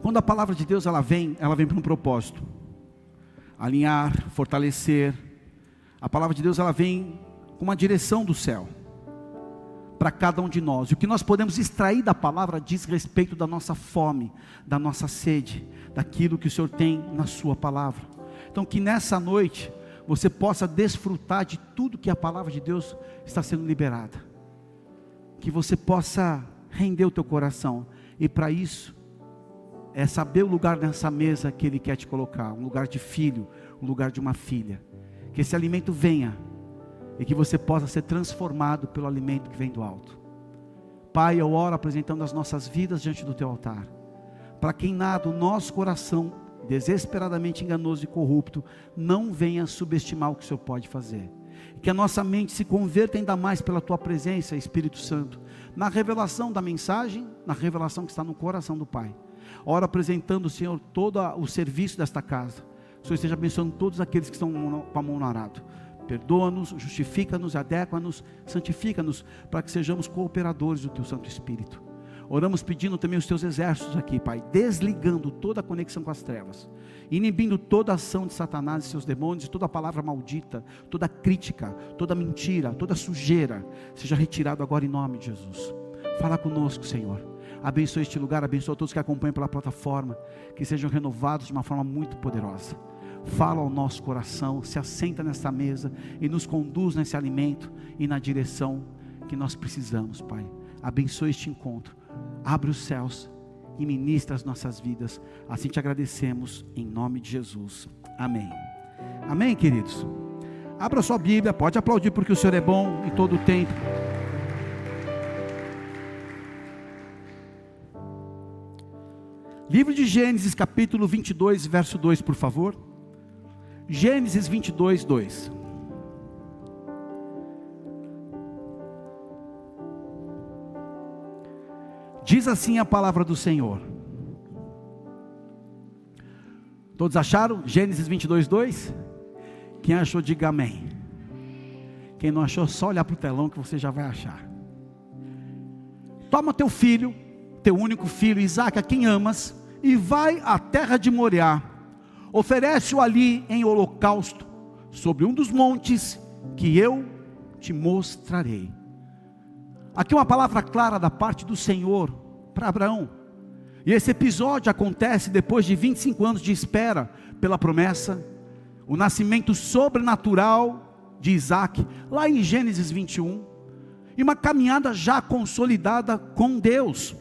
Quando a palavra de Deus ela vem para um propósito: alinhar, fortalecer. A palavra de Deus ela vem com uma direção do céu para cada um de nós. E o que nós podemos extrair da palavra diz respeito da nossa fome, da nossa sede, daquilo que o Senhor tem na sua palavra. Então que nessa noite você possa desfrutar de tudo que a palavra de Deus está sendo liberada, que você possa render o teu coração, e para isso é saber o lugar nessa mesa que Ele quer te colocar, um lugar de filho, um lugar de uma filha. Que esse alimento venha, e que você possa ser transformado pelo alimento que vem do alto. Pai, eu oro apresentando as nossas vidas diante do Teu altar, para que em nada o nosso coração, desesperadamente enganoso e corrupto, não venha subestimar o que o Senhor pode fazer. Que a nossa mente se converta ainda mais pela Tua presença, Espírito Santo, na revelação da mensagem, na revelação que está no coração do Pai. Oro apresentando, Senhor, todo o serviço desta casa. O Senhor esteja abençoando todos aqueles que estão com a mão no arado. Perdoa-nos, justifica-nos, adequa-nos, santifica-nos, para que sejamos cooperadores do Teu Santo Espírito. Oramos pedindo também os Teus exércitos aqui, Pai, desligando toda a conexão com as trevas, inibindo toda a ação de Satanás e seus demônios, e toda a palavra maldita, toda crítica, toda mentira, toda sujeira, seja retirado agora em nome de Jesus. Fala conosco, Senhor. Abençoa este lugar, abençoa todos que acompanham pela plataforma, que sejam renovados de uma forma muito poderosa. Fala ao nosso coração, se assenta nesta mesa e nos conduz nesse alimento e na direção que nós precisamos, Pai. Abençoa este encontro, abre os céus e ministra as nossas vidas. Assim te agradecemos em nome de Jesus. Amém. Amém, queridos. Abra sua Bíblia, pode aplaudir porque o Senhor é bom em todo o tempo. Livro de Gênesis, capítulo 22, verso 2, por favor. Gênesis 22, 2. Diz assim a palavra do Senhor. Todos acharam? Gênesis 22, 2? Quem achou, diga amém. Quem não achou, só olhar para o telão que você já vai achar. Toma teu filho, teu único filho, Isaque, a quem amas, e vai à terra de Moriá. Oferece-o ali em holocausto, sobre um dos montes que eu te mostrarei. Aqui uma palavra clara da parte do Senhor para Abraão. E esse episódio acontece depois de 25 anos de espera pela promessa, o nascimento sobrenatural de Isaque, lá em Gênesis 21, e uma caminhada já consolidada com Deus.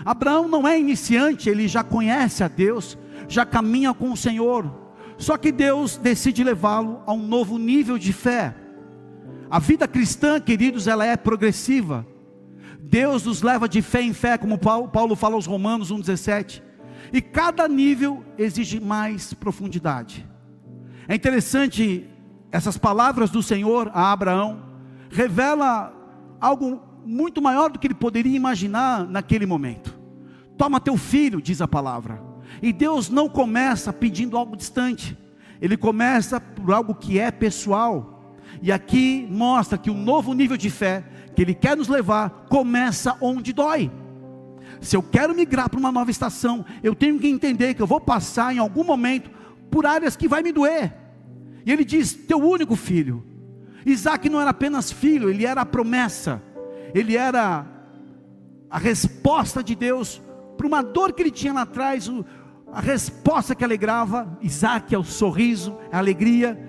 Abraão não é iniciante, ele já conhece a Deus, já caminha com o Senhor, só que Deus decide levá-lo a um novo nível de fé. A vida cristã, queridos, ela é progressiva. Deus nos leva de fé em fé, como Paulo fala aos Romanos 1,17, e cada nível exige mais profundidade. É interessante, essas palavras do Senhor a Abraão, revela algo muito maior do que ele poderia imaginar naquele momento. Toma teu filho, diz a palavra. E Deus não começa pedindo algo distante, Ele começa por algo que é pessoal. E aqui mostra que o novo nível de fé que Ele quer nos levar, começa onde dói. Se eu quero migrar para uma nova estação, eu tenho que entender que eu vou passar em algum momento por áreas que vai me doer. E Ele diz, teu único filho. Isaque não era apenas filho, ele era a promessa, ele era a resposta de Deus para uma dor que ele tinha lá atrás, a resposta que alegrava. Isaque é o sorriso, é a alegria,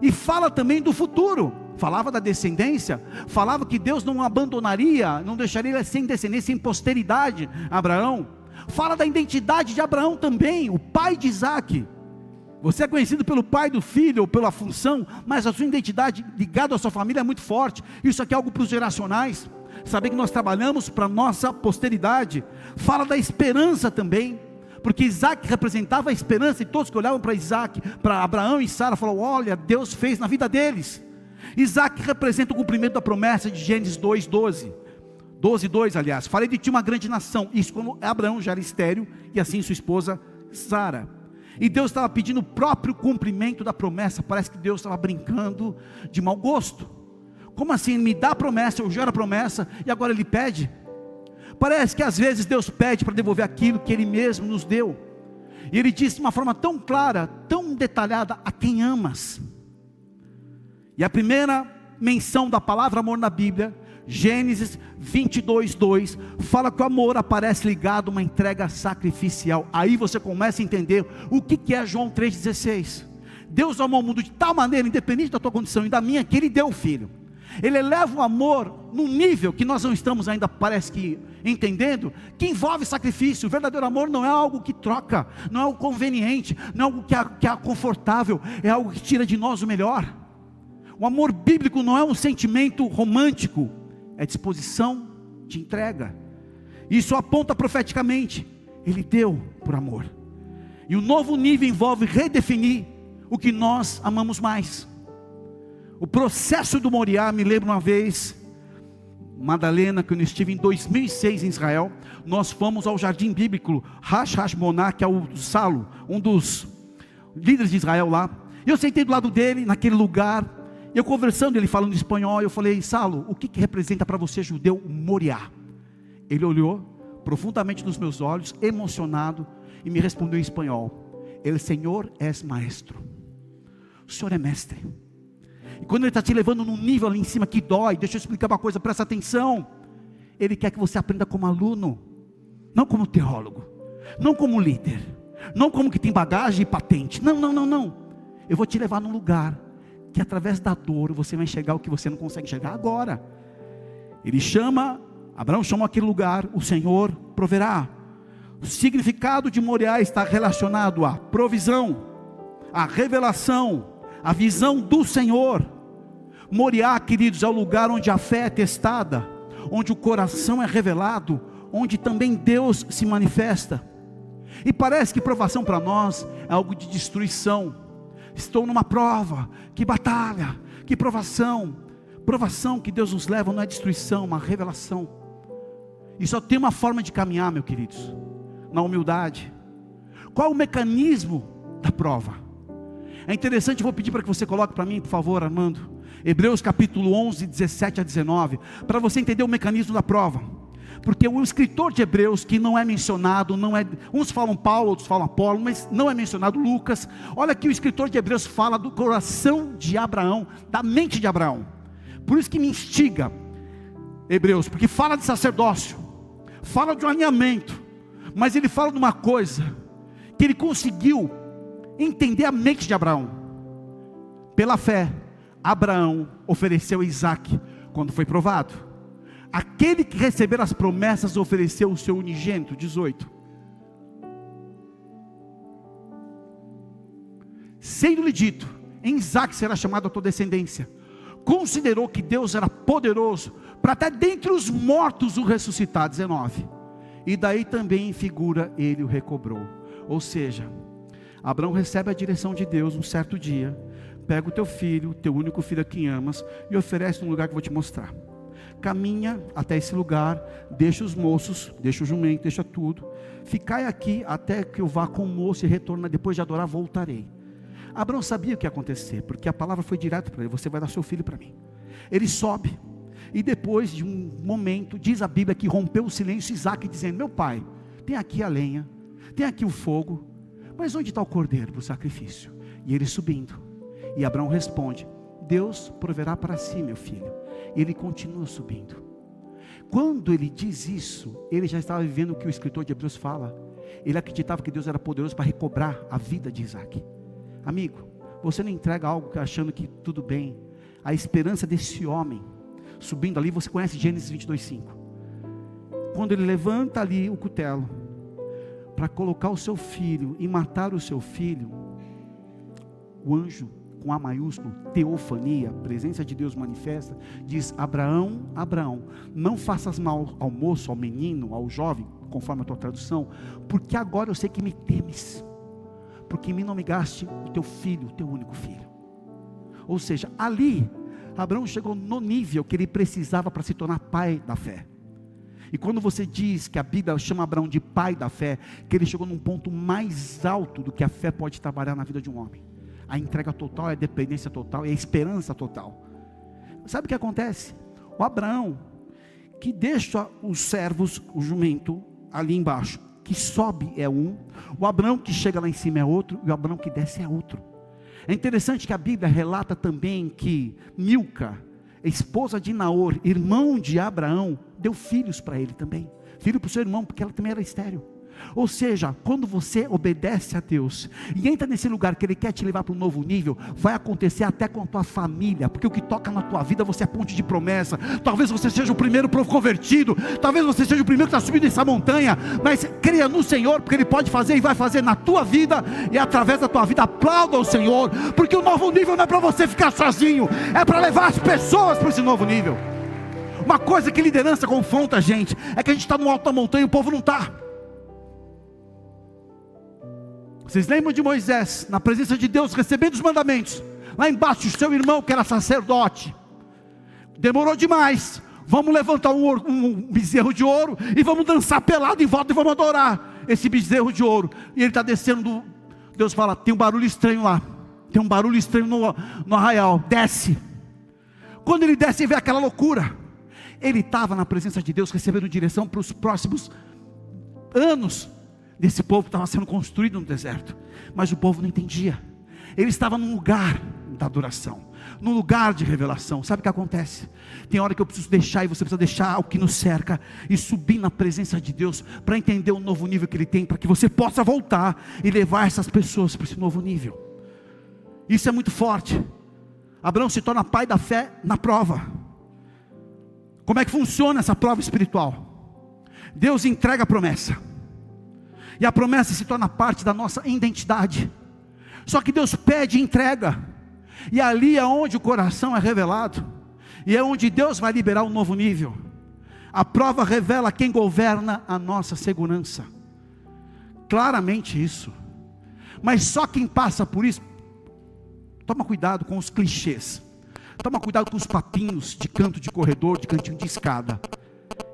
e fala também do futuro, falava da descendência, falava que Deus não abandonaria, não deixaria ele sem descendência, sem posteridade, Abraão. Fala da identidade de Abraão também, o pai de Isaque. Você é conhecido pelo pai do filho, ou pela função, mas a sua identidade ligada à sua família é muito forte. Isso aqui é algo para os geracionais, saber que nós trabalhamos para a nossa posteridade. Fala da esperança também, porque Isaque representava a esperança, e todos que olhavam para Isaque, para Abraão e Sara, falavam, olha, Deus fez na vida deles. Isaque representa o cumprimento da promessa de Gênesis 2:12, 12:2 aliás, farei de ti uma grande nação. Isso quando Abraão já era estéril, e assim sua esposa Sara. E Deus estava pedindo o próprio cumprimento da promessa. Parece que Deus estava brincando de mau gosto. Como assim? Ele me dá a promessa, eu gero a promessa, e agora Ele pede? Parece que às vezes Deus pede para devolver aquilo que Ele mesmo nos deu. E Ele diz de uma forma tão clara, tão detalhada: a quem amas. E a primeira menção da palavra amor na Bíblia, Gênesis 22:2, fala que o amor aparece ligado a uma entrega sacrificial. Aí você começa a entender o que é João 3,16. Deus amou o mundo de tal maneira, independente da tua condição e da minha, que Ele deu o Filho. Ele eleva o amor num nível que nós não estamos ainda, parece que, entendendo, que envolve sacrifício. O verdadeiro amor não é algo que troca, não é algo conveniente, não é algo que é confortável, é algo que tira de nós o melhor. O amor bíblico não é um sentimento romântico, é disposição de entrega. Isso aponta profeticamente, Ele deu por amor. E o novo nível envolve redefinir o que nós amamos mais. O processo do Moriá, me lembro uma vez, Madalena, que eu estive em 2006 em Israel, nós fomos ao jardim bíblico Rosh Hashanah, que é o Salo, um dos líderes de Israel lá. E eu sentei do lado dele, naquele lugar, eu conversando, ele falando espanhol, eu falei: Salo, o que representa para você, judeu, o Moriá? Ele olhou profundamente nos meus olhos, emocionado, e me respondeu em espanhol: El Senhor es maestro. O Senhor é mestre. E quando Ele está te levando num nível ali em cima que dói, deixa eu explicar uma coisa, presta atenção. Ele quer que você aprenda como aluno, não como teólogo, não como líder, não como que tem bagagem e patente. Não. Eu vou te levar num lugar que através da dor você vai enxergar o que você não consegue enxergar agora. Abraão chama aquele lugar, o Senhor proverá. O significado de Moriá está relacionado à provisão, à revelação, à visão do Senhor. Moriá, queridos, é o lugar onde a fé é testada, onde o coração é revelado, onde também Deus se manifesta. E parece que provação para nós é algo de destruição. Estou numa prova, que batalha, que provação. Provação que Deus nos leva não é destruição, uma revelação. E só tem uma forma de caminhar, meus queridos: na humildade. Qual é o mecanismo da prova? É interessante, vou pedir para que você coloque para mim, por favor, Armando, Hebreus capítulo 11, 17 a 19, para você entender o mecanismo da prova. Porque o escritor de Hebreus, que não é mencionado, uns falam Paulo, outros falam Apolo, mas não é mencionado Lucas. Olha que o escritor de Hebreus fala do coração de Abraão, da mente de Abraão. Por isso que me instiga Hebreus, porque fala de sacerdócio, fala de um alinhamento, mas ele fala de uma coisa, que ele conseguiu entender a mente de Abraão. Pela fé, Abraão ofereceu Isaque quando foi provado. Aquele que receber as promessas ofereceu o seu unigênito. 18. Sendo-lhe dito: em Isaque será chamada a tua descendência. Considerou que Deus era poderoso para até dentre os mortos o ressuscitar. 19. E daí também em figura ele o recobrou. Ou seja, Abraão recebe a direção de Deus um certo dia. Pega o teu filho, teu único filho a quem amas, e oferece um lugar que eu vou te mostrar. Caminha até esse lugar, deixa os moços, deixa o jumento, deixa tudo. Ficai aqui até que eu vá com o moço e retorne, depois de adorar voltarei. Abraão sabia o que ia acontecer, porque a palavra foi direta para ele: você vai dar seu filho para mim. Ele sobe, e depois de um momento, diz a Bíblia que rompeu o silêncio, Isaque dizendo: meu pai, tem aqui a lenha, tem aqui o fogo, mas onde está o cordeiro para o sacrifício? E ele subindo, e Abraão responde: Deus proverá para si, meu filho. E ele continua subindo. Quando ele diz isso, ele já estava vivendo o que o escritor de Hebreus fala. Ele acreditava que Deus era poderoso para recobrar a vida de Isaque. Amigo, você não entrega algo achando que tudo bem. A esperança desse homem subindo ali, você conhece Gênesis 22:5. Quando ele levanta ali o cutelo para colocar o seu filho e matar o seu filho, o anjo, com A maiúsculo, teofania, presença de Deus manifesta, diz: Abraão, Abraão, não faças mal ao moço, ao menino, ao jovem, conforme a tua tradução, porque agora eu sei que me temes, porque em mim não me gaste o teu filho, o teu único filho. Ou seja, ali, Abraão chegou no nível que ele precisava para se tornar pai da fé. E quando você diz que a Bíblia chama Abraão de pai da fé, que ele chegou num ponto mais alto do que a fé pode trabalhar na vida de um homem. A entrega total, a dependência total e a esperança total. Sabe o que acontece? O Abraão, que deixa os servos, o jumento, ali embaixo. Que sobe é um, o Abraão que chega lá em cima é outro, e o Abraão que desce é outro. É interessante que a Bíblia relata também que Milca, esposa de Naor, irmão de Abraão, deu filhos para ele também. Filho para o seu irmão, porque ela também era estéril. Ou seja, quando você obedece a Deus e entra nesse lugar que Ele quer te levar para um novo nível, vai acontecer até com a tua família, porque o que toca na tua vida, você é ponte de promessa. Talvez você seja o primeiro convertido, talvez você seja o primeiro que está subindo essa montanha, mas creia no Senhor, porque Ele pode fazer e vai fazer na tua vida, e através da tua vida, aplauda o Senhor, porque o novo nível não é para você ficar sozinho, é para levar as pessoas para esse novo nível. Uma coisa que liderança confronta a gente, é que a gente está no alto da montanha e o povo não está. Vocês lembram de Moisés, na presença de Deus, recebendo os mandamentos, lá embaixo o seu irmão que era sacerdote, demorou demais, vamos levantar um bezerro de ouro, e vamos dançar pelado em volta, e vamos adorar esse bezerro de ouro, e ele está descendo, Deus fala, tem um barulho estranho lá, tem um barulho estranho no arraial, desce. Quando ele desce e vê aquela loucura, ele estava na presença de Deus, recebendo direção para os próximos anos, desse povo que estava sendo construído no deserto, mas o povo não entendia. Ele estava num lugar da adoração, num lugar de revelação. Sabe o que acontece? Tem hora que eu preciso deixar, e você precisa deixar o que nos cerca, e subir na presença de Deus, para entender o novo nível que Ele tem, para que você possa voltar, e levar essas pessoas para esse novo nível. Isso é muito forte. Abraão se torna pai da fé na prova. Como é que funciona essa prova espiritual? Deus entrega a promessa, e a promessa se torna parte da nossa identidade. Só que Deus pede e entrega, e ali é onde o coração é revelado, e é onde Deus vai liberar um novo nível. A prova revela quem governa a nossa segurança, claramente isso. Mas só quem passa por isso, toma cuidado com os clichês, toma cuidado com os papinhos de canto de corredor, de cantinho de escada.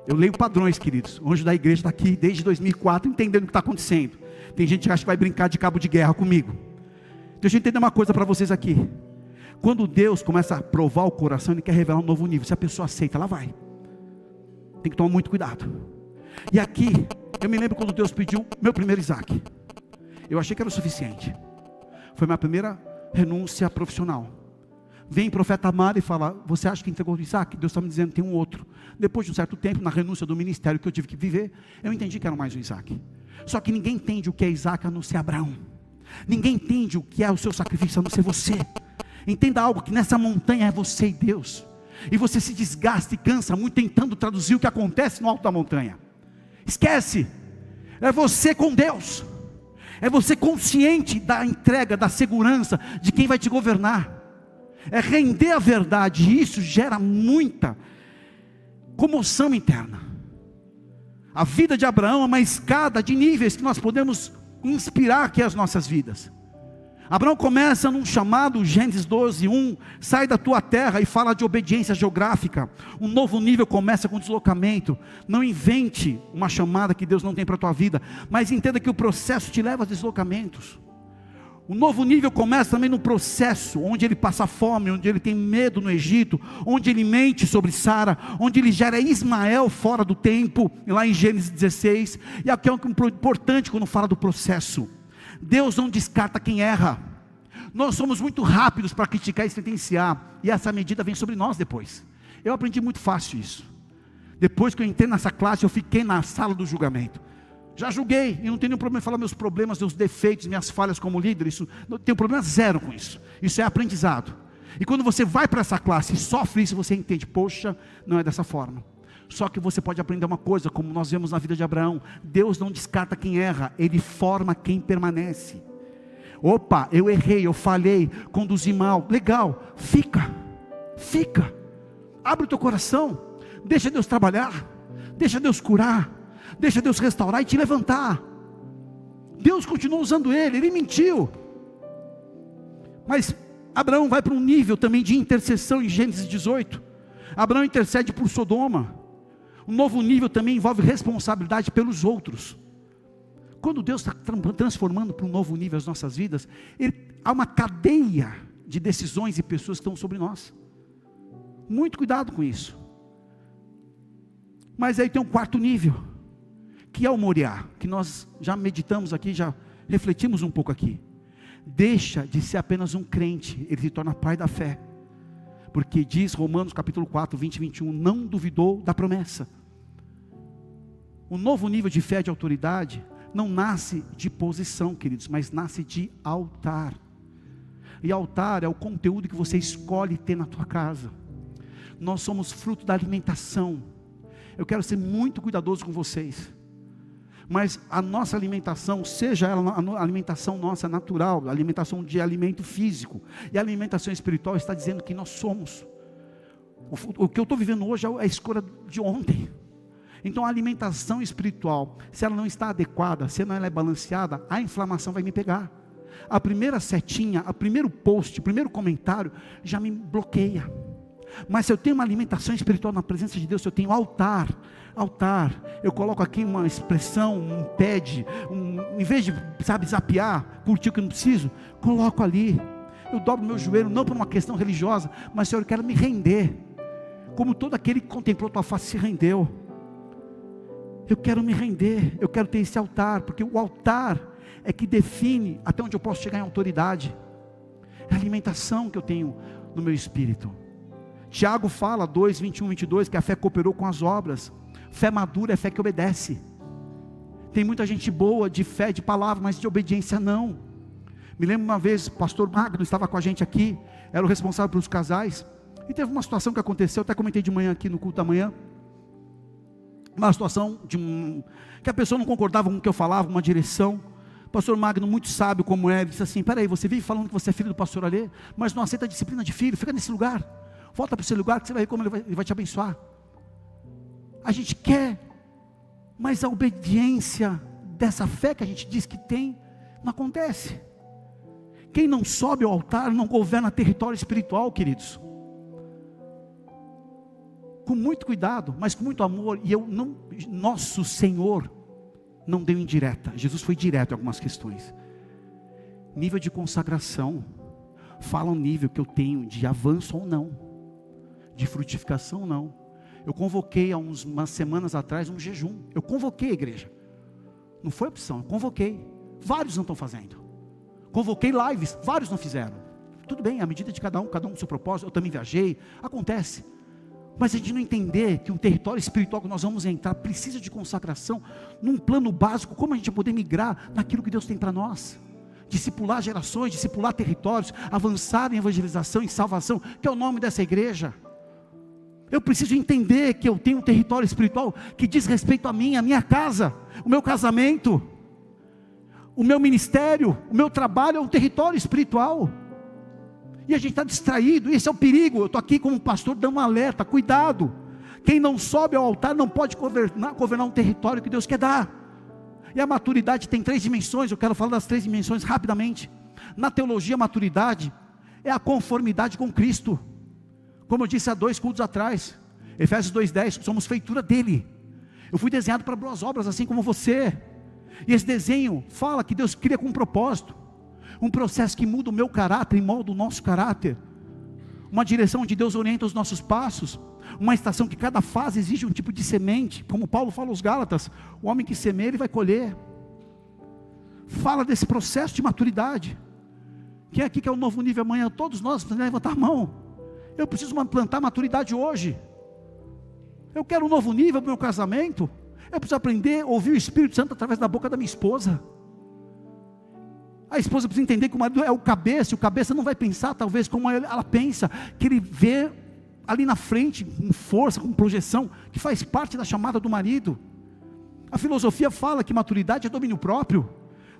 Eu leio padrões, queridos. O anjo da igreja está aqui desde 2004, entendendo o que está acontecendo. Tem gente que acha que vai brincar de cabo de guerra comigo. Deixa eu entender uma coisa para vocês aqui. Quando Deus começa a provar o coração, Ele quer revelar um novo nível. Se a pessoa aceita, ela vai. Tem que tomar muito cuidado. E aqui, eu me lembro quando Deus pediu meu primeiro Isaac. Eu achei que era o suficiente. Foi minha primeira renúncia profissional. Vem o profeta Amaro e fala, você acha que entregou o Isaac? Deus está me dizendo, tem um outro. Depois de um certo tempo, na renúncia do ministério que eu tive que viver, eu entendi que era mais um Isaac. Só que ninguém entende o que é Isaac a não ser Abraão. Ninguém entende o que é o seu sacrifício a não ser você. Entenda algo, que nessa montanha é você e Deus. E você se desgasta e cansa muito tentando traduzir o que acontece no alto da montanha. Esquece, é você com Deus. É você consciente da entrega, da segurança de quem vai te governar. É render a verdade, e isso gera muita comoção interna. A vida de Abraão é uma escada de níveis que nós podemos inspirar aqui as nossas vidas. Abraão começa num chamado, Gênesis 12:1, sai da tua terra, e fala de obediência geográfica. Um novo nível começa com deslocamento. Não invente uma chamada que Deus não tem para a tua vida, mas entenda que o processo te leva a deslocamentos. O novo nível começa também no processo, onde ele passa fome, onde ele tem medo no Egito, onde ele mente sobre Sara, onde ele gera Ismael fora do tempo, lá em Gênesis 16, e aqui é um importante quando fala do processo. Deus não descarta quem erra. Nós somos muito rápidos para criticar e sentenciar, e essa medida vem sobre nós depois. Eu aprendi muito fácil isso. Depois que eu entrei nessa classe, eu fiquei na sala do julgamento. Já julguei, e não tenho nenhum problema em falar meus problemas, meus defeitos, minhas falhas como líder. Isso, não tenho problema zero com isso. Isso é aprendizado. E quando você vai para essa classe e sofre isso, você entende, poxa, não é dessa forma. Só que você pode aprender uma coisa, como nós vemos na vida de Abraão: Deus não descarta quem erra, Ele forma quem permanece. Opa, eu errei, eu falhei, conduzi mal, legal, fica, abre o teu coração, deixa Deus trabalhar, deixa Deus curar, deixa Deus restaurar e te levantar. Deus continuou usando ele mentiu. Mas Abraão vai para um nível também de intercessão em Gênesis 18. Abraão intercede por Sodoma. Um novo nível também envolve responsabilidade pelos outros. Quando Deus está transformando para um novo nível as nossas vidas, há uma cadeia de decisões e pessoas que estão sobre nós. Muito cuidado com isso. Mas aí tem um quarto nível, que é o Moriá, que nós já meditamos aqui, já refletimos um pouco aqui. Deixa de ser apenas um crente, ele se torna pai da fé, porque diz Romanos capítulo 4, 20 e 21, não duvidou da promessa. O novo nível de fé de autoridade não nasce de posição, queridos, mas nasce de altar. E altar é o conteúdo que você escolhe ter na tua casa. Nós somos fruto da alimentação. Eu quero ser muito cuidadoso com vocês, mas a nossa alimentação, seja ela a alimentação nossa natural, a alimentação de alimento físico, e a alimentação espiritual está dizendo que nós somos. O que eu estou vivendo hoje é a escolha de ontem. Então a alimentação espiritual, se ela não está adequada, se ela não é balanceada, a inflamação vai me pegar. A primeira setinha, o primeiro post, o primeiro comentário, já me bloqueia. Mas se eu tenho uma alimentação espiritual na presença de Deus, se eu tenho altar, eu coloco aqui uma expressão, um pad, em vez de, zapear, curtir o que eu não preciso, coloco ali, eu dobro meu joelho, não por uma questão religiosa, mas Senhor, eu quero me render, como todo aquele que contemplou tua face se rendeu. Eu quero me render, eu quero ter esse altar, porque o altar é que define até onde eu posso chegar em autoridade, é a alimentação que eu tenho no meu espírito. Tiago fala, 2, 21, 22, que a fé cooperou com as obras. Fé madura é fé que obedece. Tem muita gente boa de fé, de palavra, mas de obediência não. Me lembro uma vez, o pastor Magno estava com a gente aqui, era o responsável pelos casais, e teve uma situação que aconteceu, até comentei de manhã aqui no culto da manhã, uma situação que a pessoa não concordava com o que eu falava, uma direção. O pastor Magno, muito sábio como é, ele disse assim: peraí, você vive falando que você é filho do pastor Alê, mas não aceita a disciplina de filho, fica nesse lugar. Volta para o seu lugar que você vai ver como ele vai te abençoar. A gente quer, mas a obediência dessa fé que a gente diz que tem, não acontece. Quem não sobe ao altar não governa território espiritual, queridos. Com muito cuidado, mas com muito amor. E nosso Senhor não deu indireta. Jesus foi direto em algumas questões. Nível de consagração fala o nível que eu tenho de avanço ou não, de frutificação ou não. Eu convoquei há umas semanas atrás um jejum. Eu convoquei a igreja. Não foi opção, eu convoquei. Vários não estão fazendo. Convoquei lives, vários não fizeram. Tudo bem, à medida de cada um com o seu propósito. Eu também viajei, acontece. Mas a gente não entender que um território espiritual que nós vamos entrar precisa de consagração, num plano básico, como a gente vai poder migrar naquilo que Deus tem para nós. Discipular gerações, discipular territórios, avançar em evangelização, em salvação, que é o nome dessa igreja. Eu preciso entender que eu tenho um território espiritual que diz respeito a mim, a minha casa, o meu casamento, o meu ministério, o meu trabalho é um território espiritual. E a gente está distraído, esse é o perigo. Eu estou aqui como pastor dando um alerta, cuidado. Quem não sobe ao altar não pode governar um território que Deus quer dar. E a maturidade tem 3 dimensões, eu quero falar das 3 dimensões rapidamente. Na teologia, a maturidade é a conformidade com Cristo. Como eu disse há 2 cultos atrás, Efésios 2:10, somos feitura dele. Eu fui desenhado para boas obras, assim como você. E esse desenho fala que Deus cria com um propósito, um processo que muda o meu caráter e molda o nosso caráter, uma direção onde Deus orienta os nossos passos, uma estação que cada fase exige um tipo de semente, como Paulo fala aos Gálatas: o homem que semeia, ele vai colher. Fala desse processo de maturidade. Quem aqui quer um novo nível amanhã? Todos nós precisamos levantar a mão. Eu preciso plantar maturidade hoje. Eu quero um novo nível para o meu casamento. Eu preciso aprender a ouvir o Espírito Santo através da boca da minha esposa. A esposa precisa entender que o marido é o cabeça, e o cabeça não vai pensar talvez como ela pensa, que ele vê ali na frente, com força, com projeção, que faz parte da chamada do marido. A filosofia fala que maturidade é domínio próprio,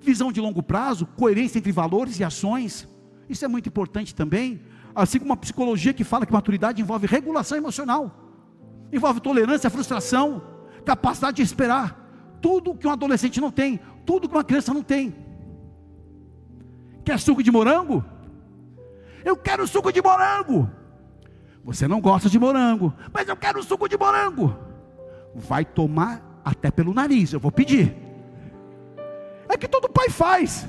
visão de longo prazo, coerência entre valores e ações. Isso é muito importante também. Assim como a psicologia que fala que maturidade envolve regulação emocional, envolve tolerância à frustração, capacidade de esperar, tudo que um adolescente não tem, tudo que uma criança não tem. Quer suco de morango? Eu quero suco de morango. Você não gosta de morango, mas eu quero suco de morango. Vai tomar até pelo nariz, eu vou pedir. É que todo pai faz.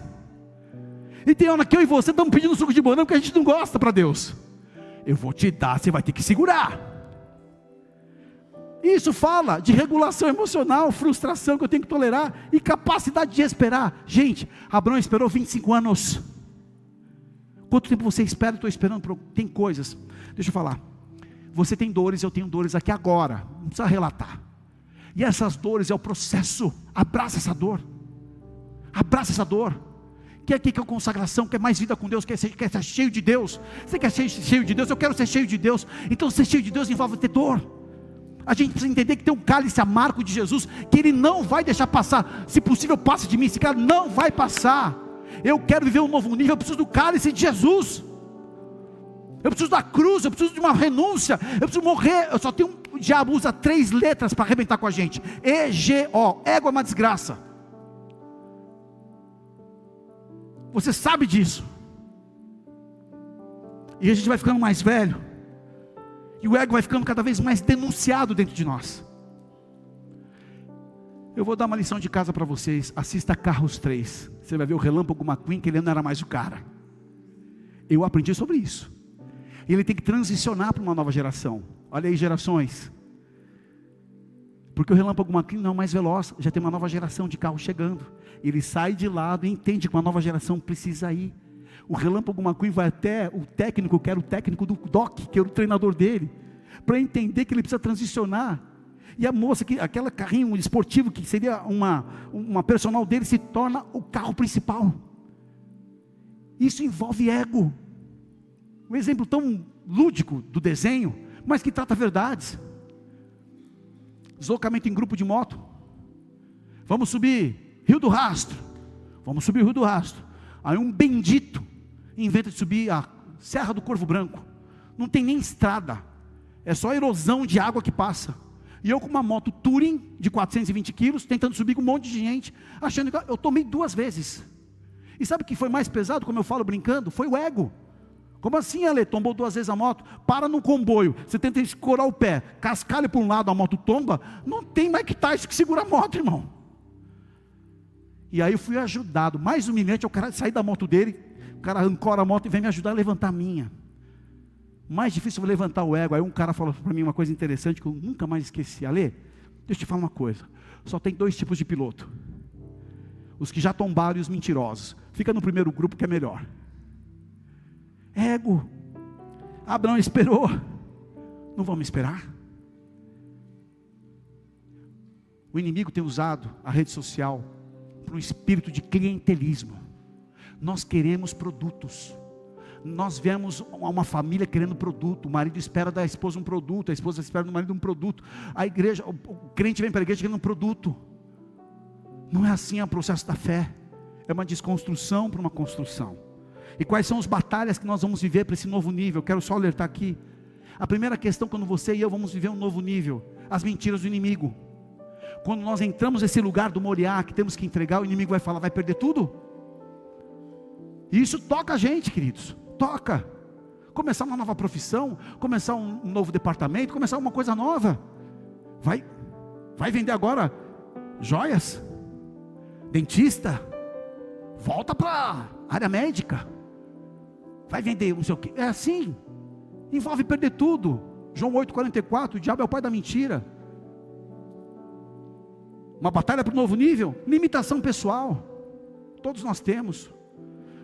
E tem hora que eu e você estamos pedindo suco de morango que a gente não gosta para Deus. Eu vou te dar, você vai ter que segurar. Isso fala de regulação emocional, frustração que eu tenho que tolerar e capacidade de esperar. Gente, Abraão esperou 25 anos. Quanto tempo você espera? Estou esperando. Tem coisas, deixa eu falar. Você tem dores, eu tenho dores aqui agora. Não precisa relatar. E essas dores é o processo. Abraça essa dor. Abraça essa dor. Quer consagração, quer mais vida com Deus, quer ser cheio de Deus. Você quer ser cheio de Deus? Eu quero ser cheio de Deus. Então ser cheio de Deus envolve ter dor. A gente precisa entender que tem um cálice amargo de Jesus, que Ele não vai deixar passar. Se possível, passe de mim. Esse cara não vai passar. Eu quero viver um novo nível. Eu preciso do cálice de Jesus. Eu preciso da cruz. Eu preciso de uma renúncia. Eu preciso morrer. Eu só tenho o diabo usa 3 letras para arrebentar com a gente. EGO. Ego é uma desgraça. Você sabe disso. E a gente vai ficando mais velho. E o ego vai ficando cada vez mais denunciado dentro de nós. Eu vou dar uma lição de casa para vocês. Assista Carros 3. Você vai ver o Relâmpago McQueen, que ele não era mais o cara. Eu aprendi sobre isso. E ele tem que transicionar para uma nova geração. Olha aí, gerações. Porque o Relâmpago McQueen não é mais veloz. Já tem uma nova geração de carro chegando. Ele sai de lado e entende que uma nova geração precisa ir. O Relâmpago McQueen vai até o técnico, que era o técnico do Doc, que era o treinador dele, para entender que ele precisa transicionar. E a moça, aquele carrinho esportivo, que seria uma personal dele, se torna o carro principal. Isso envolve ego. Um exemplo tão lúdico do desenho, mas que trata verdades. Deslocamento em grupo de moto. Vamos subir Rio do Rastro. Vamos subir o Rio do Rastro. Aí um bendito inventa de subir a Serra do Corvo Branco. Não tem nem estrada. É só erosão de água que passa. E eu com uma moto Touring de 420 quilos, tentando subir com um monte de gente, achando que eu tomei 2 vezes. E sabe o que foi mais pesado, como eu falo brincando? Foi o ego. Como assim, Ale? Tombou 2 vezes a moto? Para no comboio, você tenta escorar o pé, cascalha para um lado, a moto tomba. Não tem Mike Tyson que segura a moto, irmão. E aí eu fui ajudado. Mais humilhante é o cara sair da moto dele, o cara ancora a moto e vem me ajudar a levantar a minha. Mais difícil foi levantar o ego. Aí um cara falou para mim uma coisa interessante que eu nunca mais esqueci. Ale, deixa eu te falar uma coisa. Só tem 2 tipos de piloto: os que já tombaram e os mentirosos. Fica no primeiro grupo que é melhor. Ego. Abraão esperou. Não vamos esperar? O inimigo tem usado a rede social para um espírito de clientelismo. Nós queremos produtos. Nós vemos uma família querendo produto. O marido espera da esposa um produto, a esposa espera do marido um produto. A igreja, o crente vem para a igreja querendo um produto. Não é assim o processo da fé. É uma desconstrução para uma construção. E quais são as batalhas que nós vamos viver para esse novo nível? Eu quero só alertar aqui. A primeira questão, quando você e eu vamos viver um novo nível: as mentiras do inimigo. Quando nós entramos nesse lugar do Moriá, que temos que entregar, o inimigo vai falar: vai perder tudo? E isso toca a gente, queridos. Toca. Começar uma nova profissão, começar um novo departamento, começar uma coisa nova. Vai vender agora joias? Dentista? Volta para a área médica. Vai vender não sei o que. É assim. Envolve perder tudo. João 8,44, o diabo é o pai da mentira. Uma batalha para o novo nível. Limitação pessoal. Todos nós temos.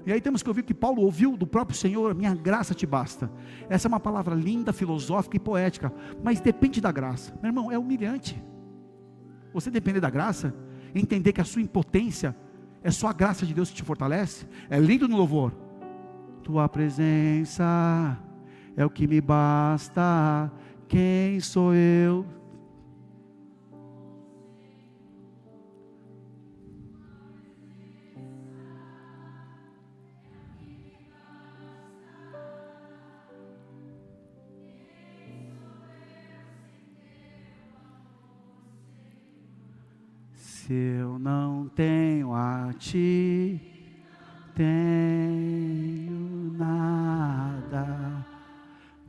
E aí temos que ouvir o que Paulo ouviu do próprio Senhor: minha graça te basta. Essa é uma palavra linda, filosófica e poética, mas depende da graça. Meu irmão, é humilhante você depender da graça, entender que a sua impotência é só a graça de Deus que te fortalece. É lindo no louvor: tua presença é o que me basta, quem sou eu? Se eu não tenho a ti, tenho nada,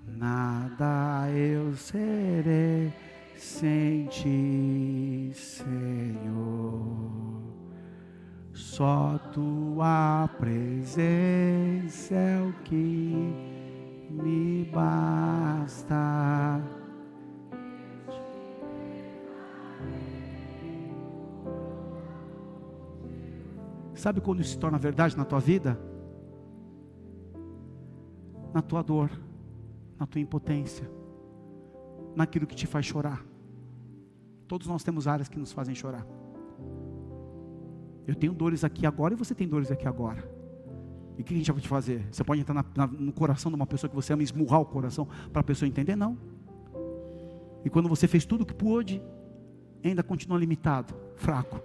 nada eu serei sem ti, Senhor. Só tua presença é o que me basta. Sabe quando isso se torna verdade na tua vida? Na tua dor, na tua impotência, naquilo que te faz chorar. Todos nós temos áreas que nos fazem chorar. Eu tenho dores aqui agora e você tem dores aqui agora. E o que a gente vai te fazer? Você pode entrar no coração de uma pessoa que você ama e esmurrar o coração para a pessoa entender? Não. E quando você fez tudo o que pôde, ainda continua limitado, fraco.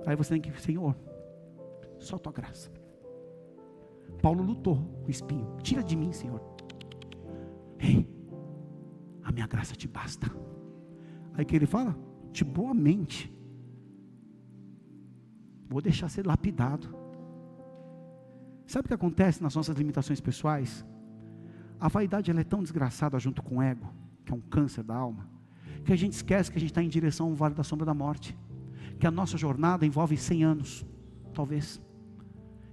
Aí você tem que, Senhor, só tua graça. Paulo lutou com o espinho. Tira de mim, Senhor. Ei, a minha graça te basta. Aí que ele fala, de boa mente, vou deixar ser lapidado. Sabe o que acontece nas nossas limitações pessoais? A vaidade ela é tão desgraçada junto com o ego, que é um câncer da alma, que a gente esquece que a gente está em direção ao vale da sombra da morte, que a nossa jornada envolve 100 anos, talvez,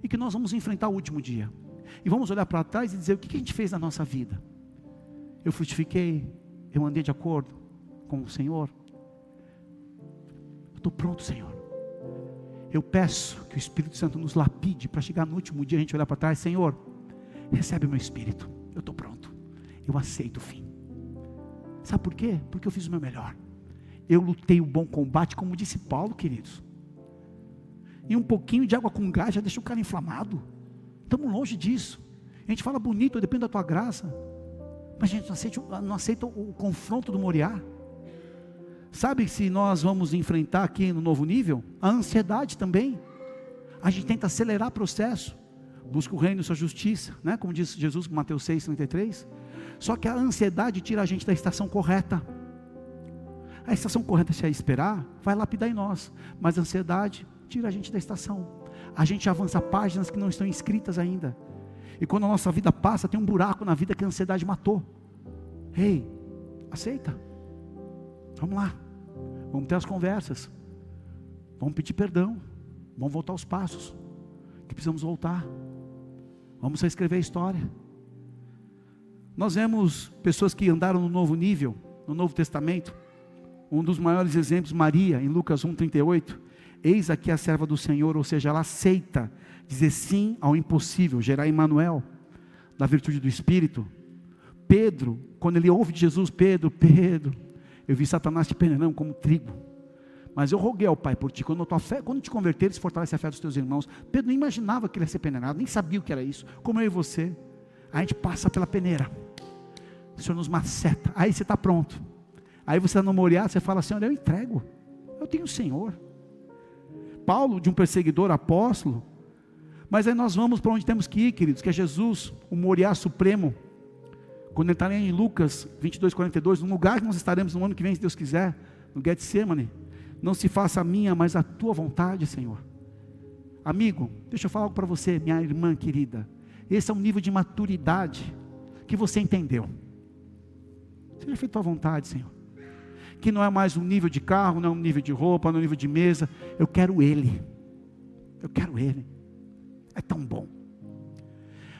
e que nós vamos enfrentar o último dia, e vamos olhar para trás e dizer, o que a gente fez na nossa vida? Eu frutifiquei, eu andei de acordo com o Senhor, eu estou pronto, Senhor. Eu peço que o Espírito Santo nos lapide, para chegar no último dia a gente olhar para trás, Senhor, recebe o meu espírito, eu estou pronto, eu aceito o fim. Sabe por quê? Porque eu fiz o meu melhor, eu lutei o bom combate, como disse Paulo, queridos, e um pouquinho de água com gás já deixa o cara inflamado. Estamos longe disso. A gente fala bonito, depende da tua graça, mas a gente não aceita o confronto do Moriá. Sabe se nós vamos enfrentar aqui no novo nível? A ansiedade também. A gente tenta acelerar o processo, busca o reino e sua justiça, né? Como diz Jesus em Mateus 6,33. Só que a ansiedade tira a gente da estação correta. A estação correta, se é esperar, vai lapidar em nós, mas a ansiedade tira a gente da estação. A gente avança páginas que não estão escritas ainda, e quando a nossa vida passa, tem um buraco na vida que a ansiedade matou. Ei, aceita. Vamos lá, vamos ter as conversas, vamos pedir perdão, vamos voltar aos passos, que precisamos voltar, vamos reescrever a história. Nós vemos pessoas que andaram no novo nível, no Novo Testamento, um dos maiores exemplos, Maria, em Lucas 1,38, eis aqui a serva do Senhor, ou seja, ela aceita dizer sim ao impossível, gerar Emmanuel, da virtude do Espírito. Pedro, quando ele ouve de Jesus, Pedro, eu vi Satanás te peneirando como trigo, mas eu roguei ao Pai por ti, quando te converteres, fortalece a fé dos teus irmãos. Pedro nem imaginava que ele ia ser peneirado, nem sabia o que era isso, como eu e você. A gente passa pela peneira, o Senhor nos maceta, aí você está pronto, aí você está no Moriá, você fala, Senhor, eu entrego, eu tenho o Senhor. Paulo, de um perseguidor, apóstolo, mas aí nós vamos para onde temos que ir, queridos, que é Jesus, o Moriá supremo. Quando ele está em Lucas 22:42, no lugar que nós estaremos no ano que vem, se Deus quiser, no Getsemane, não se faça a minha, mas a tua vontade, Senhor. Amigo, deixa eu falar algo para você, minha irmã querida, esse é um nível de maturidade, que você entendeu, seja feita a tua vontade, Senhor, que não é mais um nível de carro, não é um nível de roupa, não é um nível de mesa, eu quero Ele, é tão bom,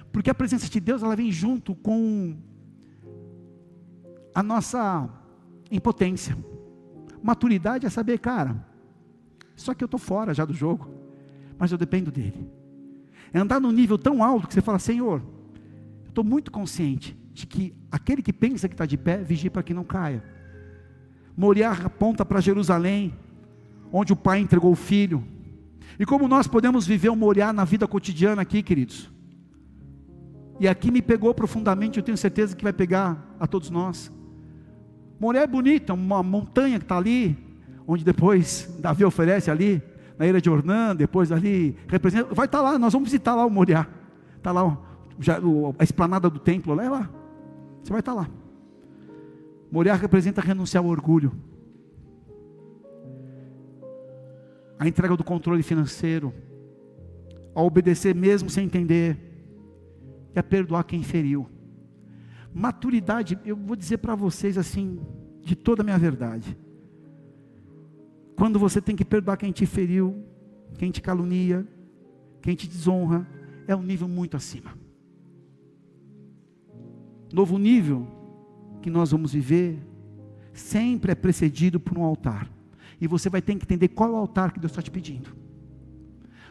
porque a presença de Deus, ela vem junto com a nossa impotência. Maturidade é saber, cara, só que eu estou fora já do jogo, mas eu dependo dele. É andar num nível tão alto que você fala, Senhor, eu estou muito consciente de que aquele que pensa que está de pé, vigia para que não caia. Moriá aponta para Jerusalém, onde o Pai entregou o Filho. E como nós podemos viver o Moriá na vida cotidiana aqui, queridos? E aqui me pegou profundamente, eu tenho certeza que vai pegar a todos nós. Moriá é bonita, uma montanha que está ali, onde depois Davi oferece ali, na ilha de Ornã, depois ali, representa, vai estar lá, nós vamos visitar lá o Moriá, está lá a esplanada do templo, é lá, você vai estar lá. Moriá representa renunciar ao orgulho, a entrega do controle financeiro, a obedecer mesmo sem entender, e a perdoar quem feriu. Maturidade, eu vou dizer para vocês assim, de toda a minha verdade, quando você tem que perdoar quem te feriu, quem te calunia, quem te desonra, é um nível muito acima. Novo nível que nós vamos viver, sempre é precedido por um altar, e você vai ter que entender qual é o altar que Deus está te pedindo.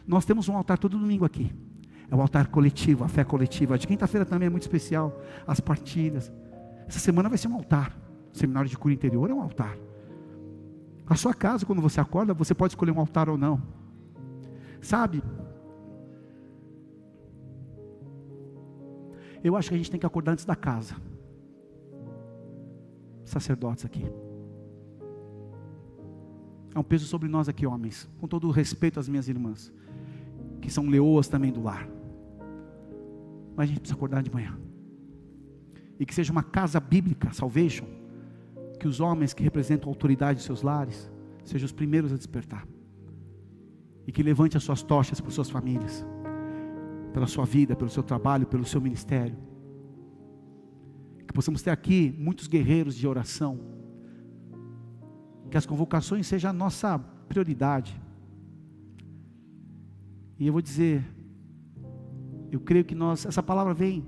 Nós temos um altar todo domingo aqui. É o altar coletivo, a fé coletiva. De quinta-feira também é muito especial, as partilhas. Essa semana vai ser um altar. O seminário de cura interior é um altar. A sua casa, quando você acorda, você pode escolher um altar ou não. Sabe? Eu acho que a gente tem que acordar antes da casa. Sacerdotes aqui. É um peso sobre nós aqui, homens. Com todo o respeito às minhas irmãs, que são leoas também do lar. Mas a gente precisa acordar de manhã. E que seja uma casa bíblica, salvation. Que os homens que representam a autoridade de seus lares sejam os primeiros a despertar. E que levante as suas tochas por suas famílias, pela sua vida, pelo seu trabalho, pelo seu ministério. Que possamos ter aqui muitos guerreiros de oração. Que as convocações sejam a nossa prioridade. E eu vou dizer, eu creio que essa palavra vem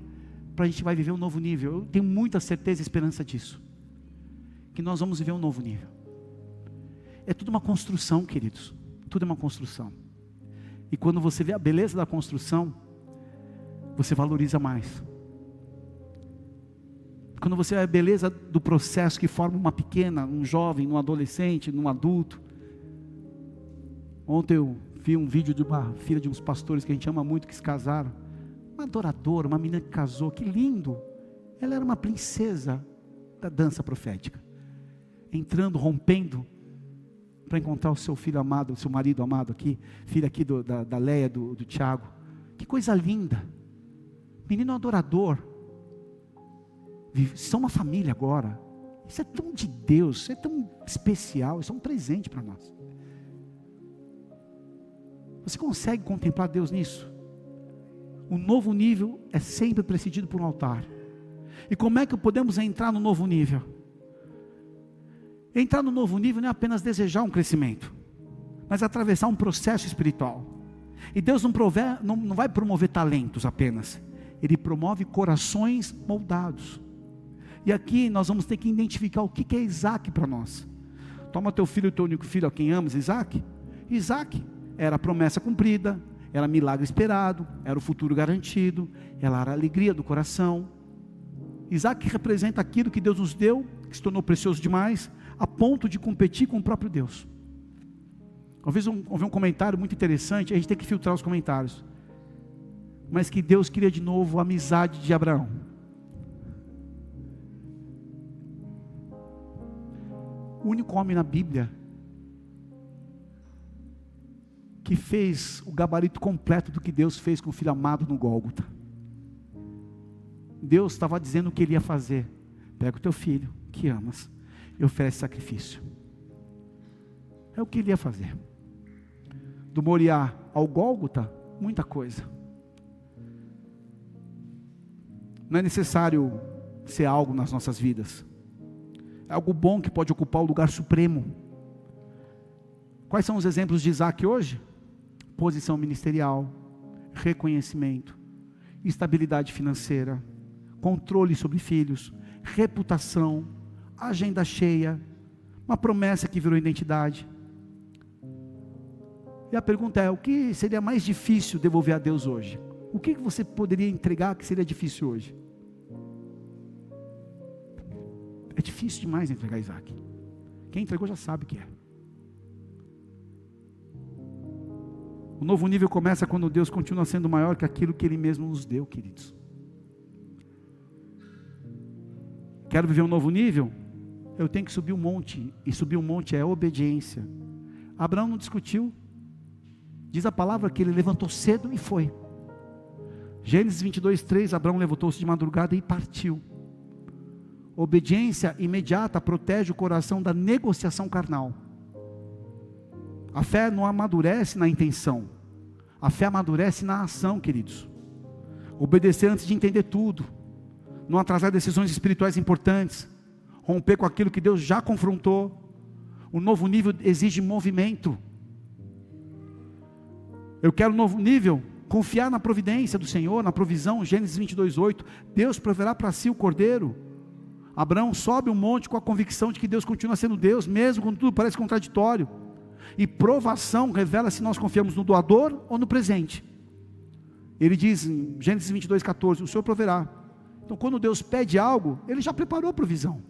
para a gente vai viver um novo nível. Eu tenho muita certeza e esperança disso. Que nós vamos viver um novo nível. É tudo uma construção, queridos. Tudo é uma construção. E quando você vê a beleza da construção, você valoriza mais. Quando você vê a beleza do processo que forma uma pequena, um jovem, um adolescente, um adulto. Ontem eu vi um vídeo de uma filha de uns pastores que a gente ama muito, que se casaram. Uma adoradora, uma menina que casou, que lindo. Ela era uma princesa da dança profética. Entrando, rompendo, para encontrar o seu filho amado, o seu marido amado aqui, filho aqui da Leia, do Tiago. Que coisa linda. Menino adorador. São uma família agora. Isso é tão de Deus, isso é tão especial, isso é um presente para nós. Você consegue contemplar Deus nisso? O novo nível é sempre precedido por um altar. E como é que podemos entrar no novo nível? Entrar no novo nível não é apenas desejar um crescimento, mas atravessar um processo espiritual. E Deus não vai promover talentos apenas. Ele promove corações moldados. E aqui nós vamos ter que identificar o que é Isaac para nós. Toma teu filho, teu único filho, a quem amas, Isaac. Isaac era a promessa cumprida, era milagre esperado, era o futuro garantido, ela era a alegria do coração. Isaac representa aquilo que Deus nos deu, que se tornou precioso demais, a ponto de competir com o próprio Deus. Uma vez houve um comentário muito interessante, a gente tem que filtrar os comentários, mas que Deus queria de novo a amizade de Abraão. O único homem na Bíblia que fez o gabarito completo do que Deus fez com o filho amado no Gólgota. Deus estava dizendo o que ele ia fazer. Pega o teu filho, que amas, e oferece sacrifício. É o que ele ia fazer. Do Moriá ao Gólgota, muita coisa. Não é necessário ser algo nas nossas vidas. É algo bom que pode ocupar o lugar supremo. Quais são os exemplos de Isaac hoje? Posição ministerial, reconhecimento, estabilidade financeira, controle sobre filhos, reputação, agenda cheia, uma promessa que virou identidade. E a pergunta é, o que seria mais difícil devolver a Deus hoje? O que você poderia entregar que seria difícil hoje? É difícil demais entregar Isaac. Quem entregou já sabe o que é. O novo nível começa quando Deus continua sendo maior que aquilo que Ele mesmo nos deu, queridos. Quero viver um novo nível? Eu tenho que subir um monte, e subir um monte é obediência. Abraão não discutiu, diz a palavra que ele levantou cedo e foi. Gênesis 22:3, Abraão levantou-se de madrugada e partiu. Obediência imediata protege o coração da negociação carnal. A fé não amadurece na intenção, a fé amadurece na ação, queridos. Obedecer antes de entender tudo, não atrasar decisões espirituais importantes, romper com aquilo que Deus já confrontou. O novo nível exige movimento. Eu quero um novo nível, confiar na providência do Senhor, na provisão. Gênesis 22:8, Deus proverá para si o cordeiro. Abraão sobe um monte com a convicção de que Deus continua sendo Deus, mesmo quando tudo parece contraditório. E provação revela se nós confiamos no doador ou no presente. Ele diz em Gênesis 22:14, o Senhor proverá. Então quando Deus pede algo, Ele já preparou a provisão.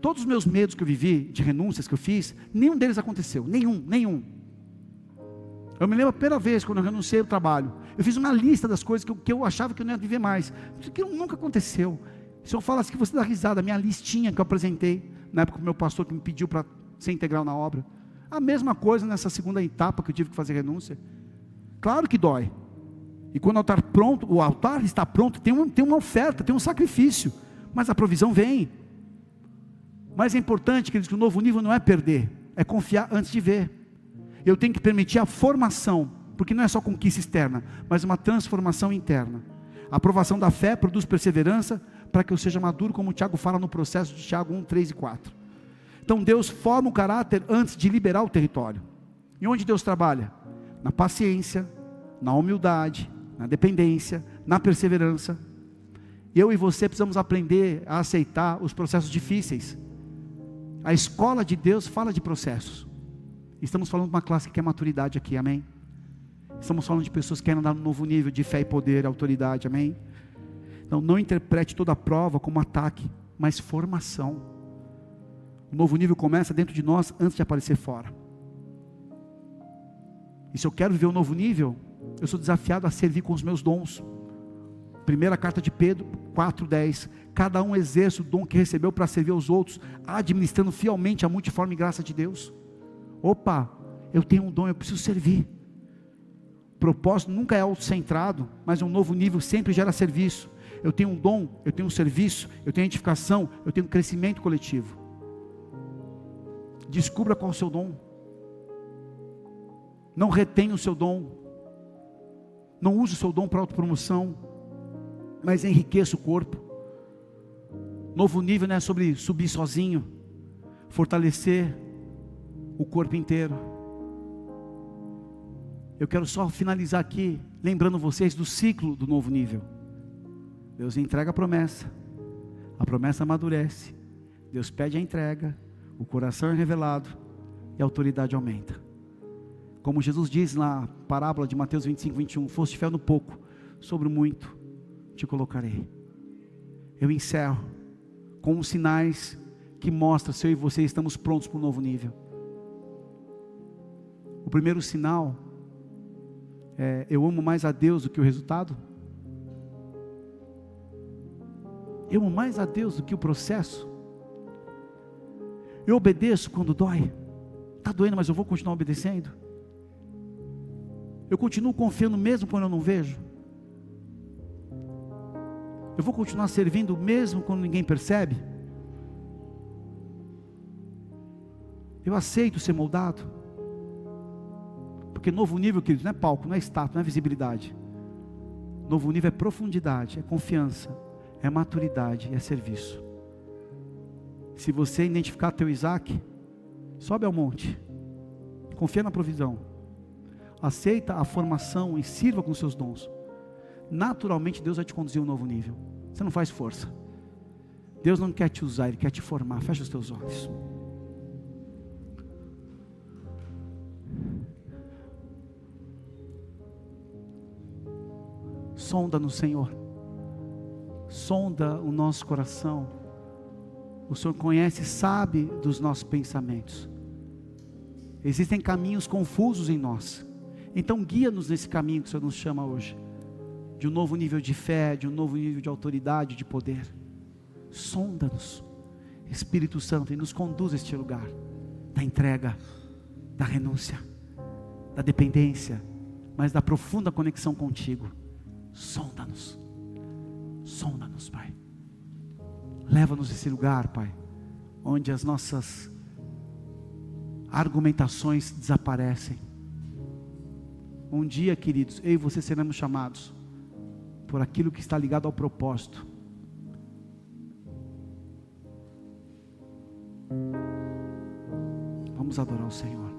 Todos os meus medos que eu vivi, de renúncias que eu fiz, nenhum deles aconteceu, nenhum. Eu me lembro a primeira vez quando eu renunciei ao trabalho, eu fiz uma lista das coisas que eu achava que eu não ia viver mais. Isso aqui nunca aconteceu. Se eu falasse que você dá risada, a minha listinha que eu apresentei, na época o meu pastor que me pediu para ser integral na obra, a mesma coisa nessa segunda etapa que eu tive que fazer renúncia. Claro que dói. E quando o altar está pronto, tem uma oferta, tem um sacrifício, mas a provisão vem. Mas é importante, queridos, que o novo nível não é perder, é confiar antes de ver. Eu tenho que permitir a formação, porque não é só conquista externa, mas uma transformação interna. A aprovação da fé produz perseverança, para que eu seja maduro, como o Tiago fala no processo de Tiago 1, 3 e 4. Então Deus forma o caráter antes de liberar o território. E onde Deus trabalha? Na paciência, na humildade, na dependência, na perseverança. Eu e você precisamos aprender a aceitar os processos difíceis. A escola de Deus fala de processos. Estamos falando de uma classe que quer maturidade aqui, amém? Estamos falando de pessoas que querem andar num novo nível de fé e poder, autoridade, amém? Então não interprete toda a prova como ataque, mas formação. O novo nível começa dentro de nós antes de aparecer fora. E se eu quero viver um novo nível, eu sou desafiado a servir com os meus dons. Primeira carta de Pedro 4:10, cada um exerce o dom que recebeu para servir aos outros, administrando fielmente a multiforme graça de Deus. Opa, eu tenho um dom, eu preciso servir. O propósito nunca é autocentrado, mas um novo nível sempre gera serviço. Eu tenho um dom, eu tenho um serviço, eu tenho edificação, eu tenho crescimento coletivo. Descubra qual é o seu dom. Não retenha o seu dom. Não use o seu dom para autopromoção, mas enriqueça o corpo. Novo nível não é sobre subir sozinho, fortalecer o corpo inteiro. Eu quero só finalizar aqui, lembrando vocês do ciclo do novo nível. Deus entrega a promessa amadurece, Deus pede a entrega, o coração é revelado e a autoridade aumenta. Como Jesus diz na parábola de Mateus 25:21, foste fiel no pouco, sobre o muito te colocarei. Eu encerro com os sinais que mostram se eu e você estamos prontos para um novo nível. O primeiro sinal é: eu amo mais a Deus do que o resultado. Eu amo mais a Deus do que o processo. Eu obedeço quando dói. Está doendo, mas eu vou continuar obedecendo. Eu continuo confiando mesmo quando eu não vejo. Eu vou continuar servindo mesmo quando ninguém percebe. Eu aceito ser moldado. Porque novo nível, queridos, não é palco, não é status, não é visibilidade. Novo nível é profundidade, é confiança, é maturidade, é serviço. Se você identificar teu Isaac, sobe ao monte, confia na provisão, aceita a formação e sirva com seus dons. Naturalmente Deus vai te conduzir a um novo nível. Você não faz força. Deus não quer te usar, Ele quer te formar. Fecha os teus olhos. Sonda-nos, Senhor. Sonda o nosso coração. O Senhor conhece e sabe dos nossos pensamentos. Existem caminhos confusos em nós. Então guia-nos nesse caminho que o Senhor nos chama hoje. De um novo nível de fé, de um novo nível de autoridade, de poder. Sonda-nos, Espírito Santo, e nos conduz a este lugar da entrega, da renúncia, da dependência, mas da profunda conexão contigo. Sonda-nos, Pai. Leva-nos a esse lugar, Pai, onde as nossas argumentações desaparecem. Um dia, queridos, eu e você seremos chamados por aquilo que está ligado ao propósito. Vamos adorar o Senhor.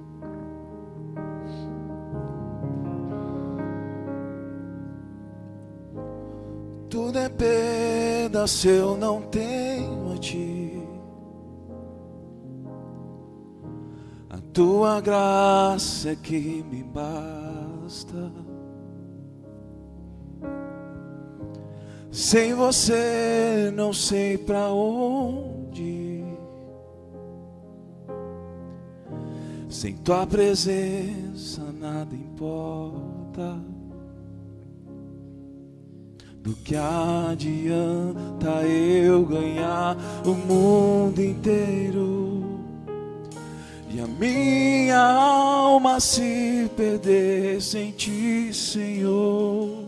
Tudo é perda se eu não tenho a ti. A tua graça é que me basta. Sem você não sei pra onde ir. Sem tua presença nada importa. Do que adianta eu ganhar o mundo inteiro e a minha alma se perder sem ti, Senhor?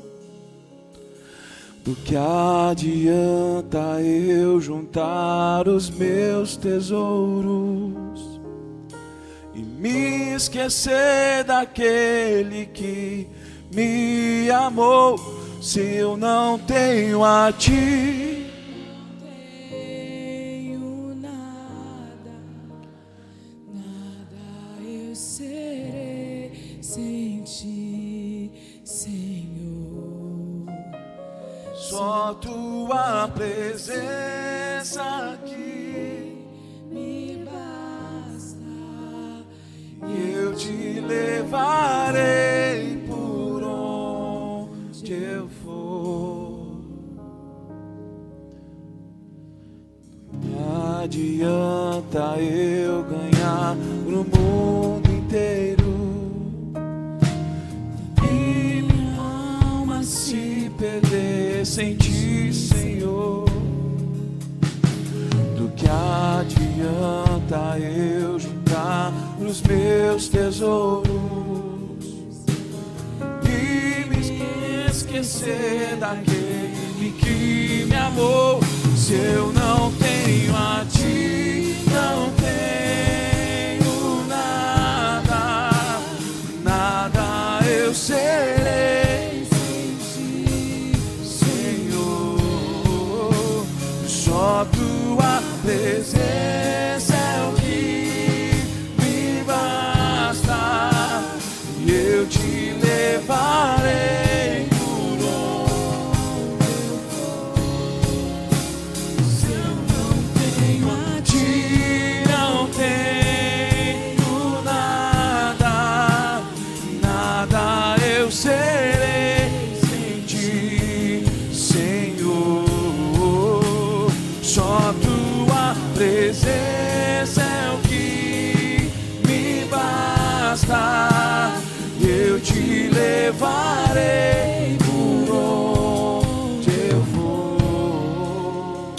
Do que adianta eu juntar os meus tesouros e me esquecer daquele que me amou, se eu não tenho a ti? Não tenho nada, nada eu serei sem ti, Senhor. Só tua presença aqui me basta, e eu te levarei por onde eu for. Não adianta eu ganhar no mundo inteiro e minha alma se perder sem ti, Senhor. Do que adianta eu juntar os meus tesouros e me esquecer daquele que me amou, se eu não tenho a ti? Não tenho nada, nada eu serei sem ti, Senhor. Só tua presença é o que me basta, e eu te levarei por onde eu for. Se eu não tenho a ti, não tenho nada, nada eu serei sem ti, Senhor. Só tua presença é o que me basta, eu te levarei por onde eu for.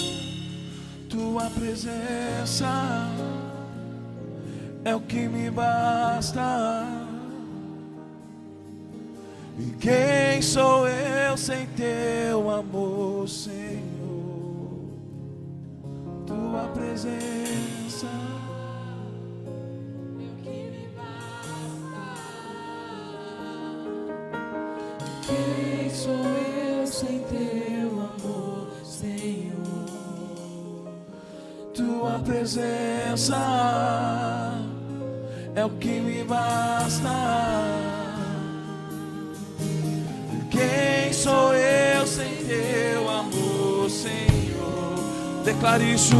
Tua presença é o que me basta. E quem sou eu sem teu amor, Senhor? Tua presença é o que me basta. quem Sou eu sem teu amor, Senhor. tua presença é o que me basta. Quem sou eu sem teu amor, Senhor? Declare isso.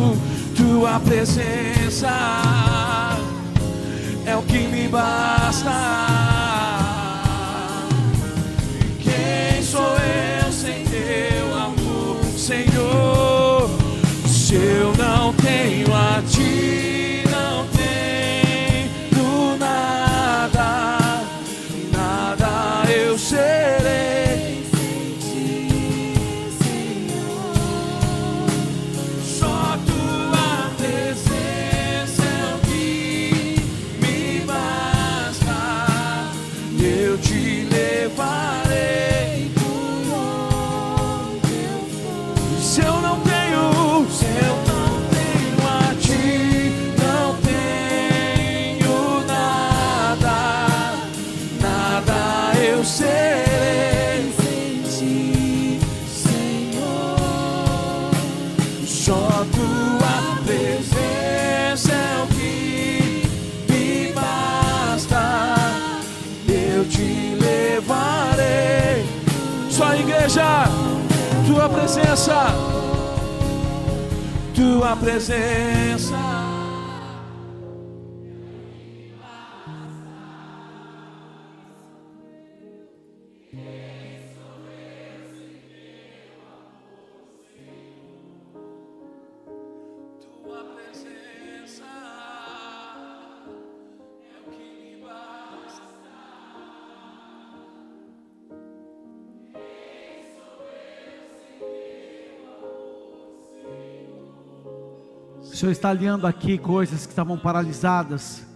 Tua presença é o que me basta. Quem sou eu sem teu amor, Senhor? Se eu não tenho a ti, não tenho nada, nada eu serei sem ti, Senhor. Só tua presença é o que me basta, eu te levarei por onde eu for. Se eu não tenho a ti, não tenho nada, nada eu serei Sem ti, Senhor. só tua presença é o que me basta, eu te levarei. Só igreja, tua presença, tua presença O Senhor está alinhando aqui coisas que estavam paralisadas.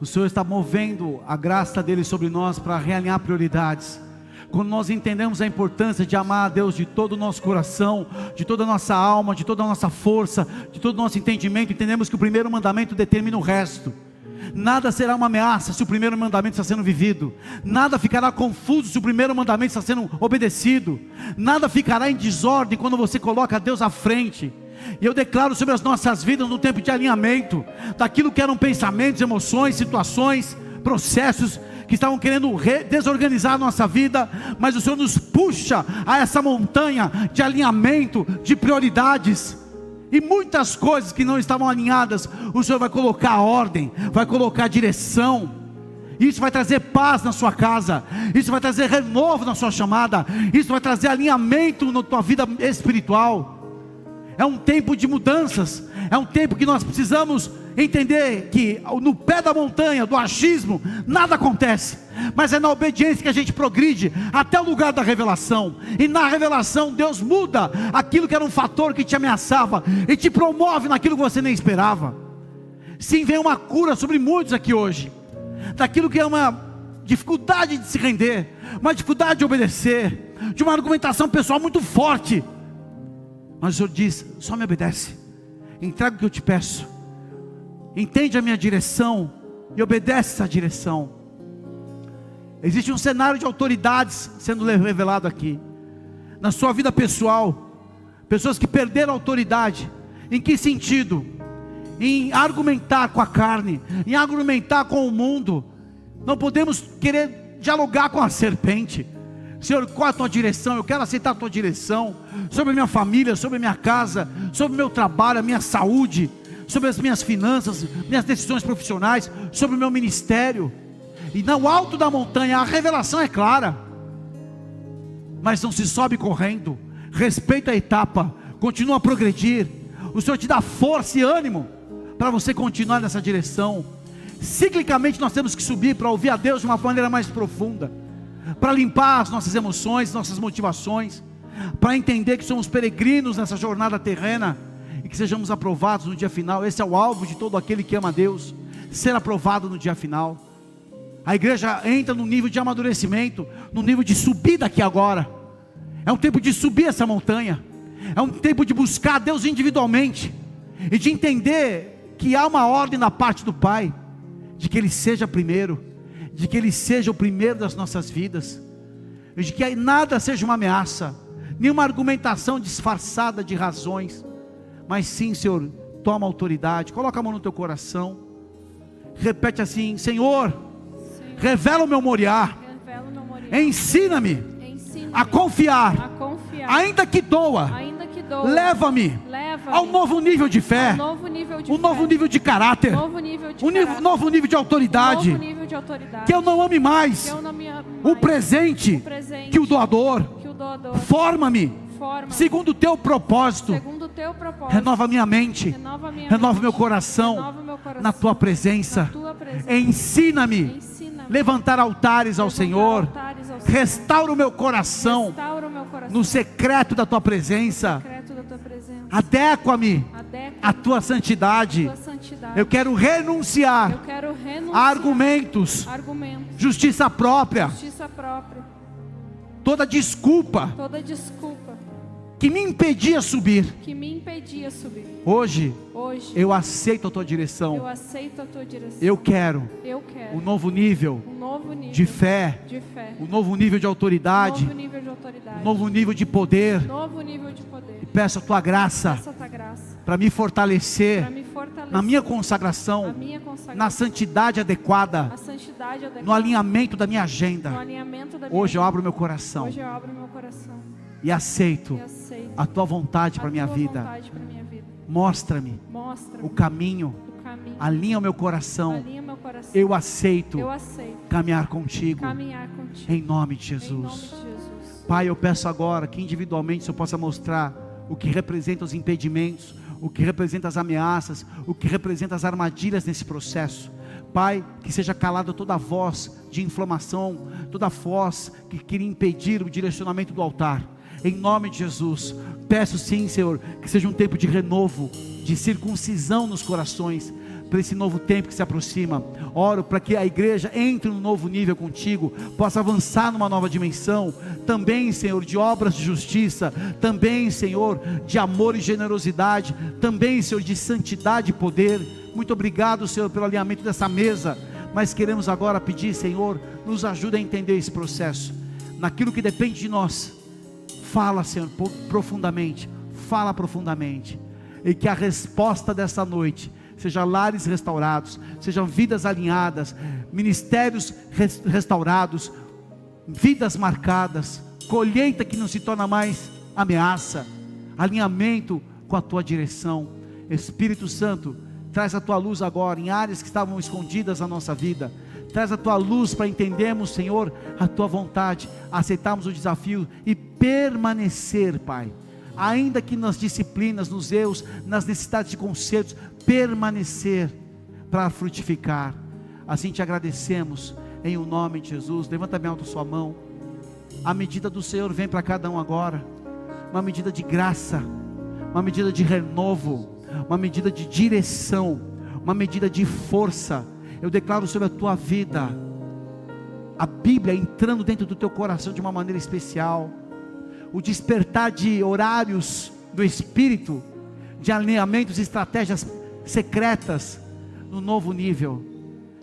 O Senhor está movendo a graça dele sobre nós para realinhar prioridades. Quando nós entendemos a importância de amar a Deus de todo o nosso coração, de toda a nossa alma, de toda a nossa força, de todo o nosso entendimento, entendemos que o primeiro mandamento determina o resto. Nada será uma ameaça se o primeiro mandamento está sendo vivido. Nada ficará confuso se o primeiro mandamento está sendo obedecido. Nada ficará em desordem quando você coloca Deus à frente. E eu declaro sobre as nossas vidas no tempo de alinhamento, daquilo que eram pensamentos, emoções, situações, processos que estavam querendo desorganizar a nossa vida, mas o Senhor nos puxa a essa montanha de alinhamento, de prioridades. E muitas coisas que não estavam alinhadas, o Senhor vai colocar a ordem, vai colocar a direção. Isso vai trazer paz na sua casa, isso vai trazer renovo na sua chamada, isso vai trazer alinhamento na tua vida espiritual. É um tempo de mudanças, é um tempo que nós precisamos entender que no pé da montanha, do achismo, nada acontece, mas é na obediência que a gente progride até o lugar da revelação. E na revelação Deus muda aquilo que era um fator que te ameaçava e te promove naquilo que você nem esperava. Sim, vem uma cura sobre muitos aqui hoje, daquilo que é uma dificuldade de se render, uma dificuldade de obedecer, de uma argumentação pessoal muito forte. Mas o Senhor diz: só me obedece, entrega o que eu te peço, entende a minha direção e obedece essa direção. Existe um cenário de autoridades sendo revelado aqui, na sua vida pessoal, pessoas que perderam a autoridade. Em que sentido? Em argumentar com a carne, em argumentar com o mundo. Não podemos querer dialogar com a serpente. Senhor, qual é a tua direção? Eu quero aceitar a tua direção sobre a minha família, sobre a minha casa, sobre o meu trabalho, a minha saúde, sobre as minhas finanças, minhas decisões profissionais, sobre o meu ministério. E no alto da montanha a revelação é clara, mas não se sobe correndo. Respeita a etapa, continua a progredir. O Senhor te dá força e ânimo para você continuar nessa direção. Ciclicamente nós temos que subir para ouvir a Deus de uma maneira mais profunda, para limpar as nossas emoções, nossas motivações, para entender que somos peregrinos nessa jornada terrena e que sejamos aprovados no dia final. Esse é o alvo de todo aquele que ama a Deus, ser aprovado no dia final. A igreja entra no nível de amadurecimento, no nível de subir daqui agora. É um tempo de subir essa montanha, é um tempo de buscar a Deus individualmente e de entender que há uma ordem da parte do Pai, de que Ele seja primeiro, de que Ele seja o primeiro das nossas vidas, e de que nada seja uma ameaça, nenhuma argumentação disfarçada de razões, mas sim, Senhor, toma autoridade. Coloca a mão no teu coração, repete assim: Senhor, revela o meu Moriá, ensina-me a confiar, ainda que doa, leva-me ao novo nível de fé, um novo nível de caráter, um novo nível de autoridade, que eu não ame mais o presente que o doador. Forma-me segundo o teu propósito, renova minha mente, renova meu coração na tua presença. Ensina-me levantar altares ao Senhor, restaura o meu coração no secreto da tua presença, adequa-me à tua santidade. Eu quero renunciar a argumentos, justiça própria, toda desculpa que me impedia subir. Hoje eu aceito a tua direção. Eu quero um novo nível de fé, um novo nível de autoridade, um novo nível de poder. E peço a tua graça para me fortalecer na minha consagração, na santidade adequada, no alinhamento da minha agenda. Hoje eu abro meu coração e aceito a tua vontade para a minha vida. Mostra-me o caminho, alinha o meu coração. Eu aceito caminhar contigo, em nome de Jesus. Pai, eu peço agora que individualmente o Senhor possa mostrar o que representa os impedimentos, o que representa as ameaças, o que representa as armadilhas nesse processo. Pai, que seja calada toda voz de inflamação, toda voz que queria impedir o direcionamento do altar. em nome de Jesus. Peço sim, Senhor, que seja um tempo de renovo, de circuncisão nos corações, para esse novo tempo que se aproxima. Oro para que a igreja entre num novo nível contigo, possa avançar numa nova dimensão, também, Senhor, de obras de justiça, também, Senhor, de amor e generosidade, também, Senhor, de santidade e poder. Muito obrigado, Senhor, pelo alinhamento dessa mesa, mas queremos agora pedir, Senhor, nos ajude a entender esse processo, naquilo que depende de nós. Fala, Senhor, profundamente, fala profundamente, e que a resposta dessa noite seja lares restaurados, sejam vidas alinhadas, ministérios restaurados, vidas marcadas, colheita que não se torna mais ameaça, alinhamento com a tua direção. Espírito Santo, traz a tua luz agora em áreas que estavam escondidas na nossa vida. Traz a tua luz para entendermos, Senhor, a tua vontade, aceitarmos o desafio e permanecer, Pai, ainda que nas disciplinas, nos erros, nas necessidades de consertos, permanecer para frutificar. Assim te agradecemos em o nome de Jesus. Levanta bem alto a sua mão. A medida do Senhor vem para cada um agora, uma medida de graça, uma medida de renovo, uma medida de direção, uma medida de força. Eu declaro sobre a tua vida a Bíblia entrando dentro do teu coração de uma maneira especial, o despertar de horários do Espírito, de alinhamentos e estratégias secretas no novo nível,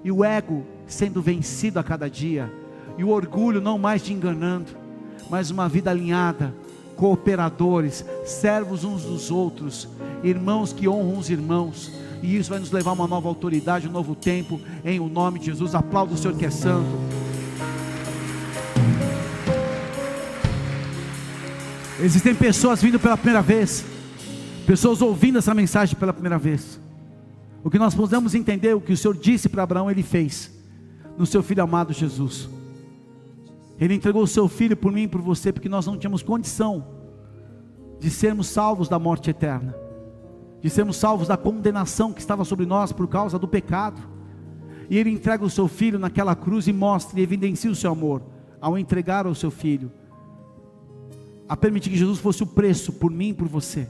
e o ego sendo vencido a cada dia, e o orgulho não mais te enganando, mas uma vida alinhada, cooperadores, servos uns dos outros, irmãos que honram os irmãos, e isso vai nos levar a uma nova autoridade, um novo tempo, em o nome de Jesus. Aplauda o Senhor que é santo. Existem pessoas vindo pela primeira vez, pessoas ouvindo essa mensagem pela primeira vez. O que nós podemos entender, o que o Senhor disse para Abraão, Ele fez no seu Filho amado Jesus. Ele entregou o seu Filho por mim e por você, porque nós não tínhamos condição de sermos salvos da morte eterna, de sermos salvos da condenação que estava sobre nós por causa do pecado. E Ele entrega o seu Filho naquela cruz e mostra e evidencia o seu amor, ao entregar o seu Filho, a permitir que Jesus fosse o preço por mim e por você.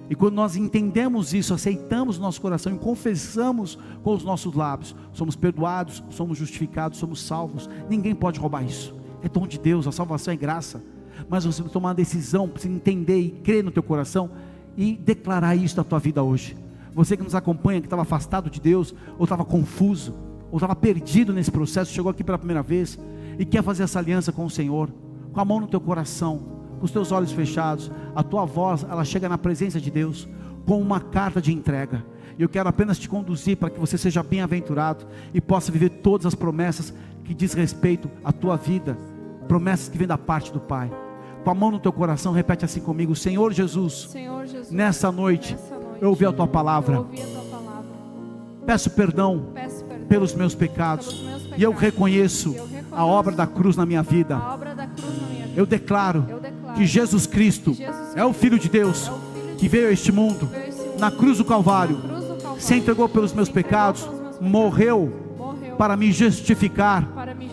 E quando nós entendemos isso, aceitamos no nosso coração e confessamos com os nossos lábios, somos perdoados, somos justificados, somos salvos. Ninguém pode roubar isso, é dom de Deus, a salvação é graça. Mas você precisa tomar uma decisão, precisa entender e crer no teu coração e declarar isso na tua vida hoje. Você que nos acompanha, que estava afastado de Deus, ou estava confuso, ou estava perdido nesse processo, chegou aqui pela primeira vez e quer fazer essa aliança com o Senhor, com a mão no teu coração, com os teus olhos fechados, a tua voz, ela chega na presença de Deus, com uma carta de entrega. E eu quero apenas te conduzir para que você seja bem-aventurado, e possa viver todas as promessas que diz respeito à tua vida, promessas que vêm da parte do Pai. Com a mão no teu coração, repete assim comigo: Senhor Jesus, nessa noite, eu ouvi a tua palavra, peço perdão pelos meus pecados, e eu reconheço a obra da cruz na minha vida. Eu declaro que Jesus Cristo é o Filho de Deus, que veio a este mundo, na cruz do Calvário, se entregou pelos meus pecados, morreu para me justificar,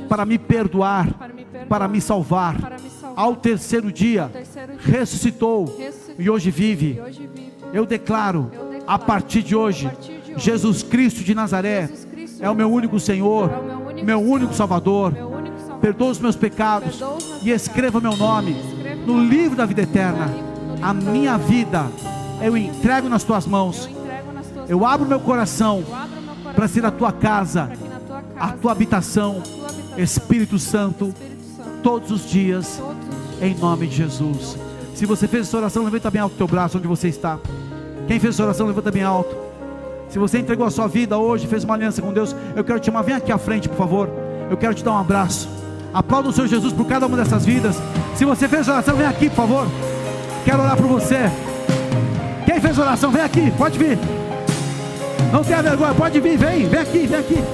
para me perdoar, para me salvar. Ao terceiro dia, ressuscitou e hoje vive. Eu declaro, a partir de hoje, Jesus Cristo de Nazaré é o meu único Senhor, meu único Salvador. Perdoa os meus pecados e escreva meu nome no livro da vida eterna. A minha vida eu entrego nas tuas mãos. Eu abro meu coração para ser a tua casa, a tua habitação, Espírito Santo, todos os dias, em nome de Jesus. Se você fez essa oração, levanta bem alto o teu braço onde você está. Quem fez essa oração, levanta bem alto. Se você entregou a sua vida hoje, fez uma aliança com Deus, eu quero te chamar, vem aqui à frente, por favor. Eu quero te dar um abraço. Aplauda o Senhor Jesus por cada uma dessas vidas. Se você fez oração, vem aqui, por favor. Quero orar por você. Quem fez oração, vem aqui, pode vir. Não tenha vergonha, pode vir, vem aqui, vem aqui.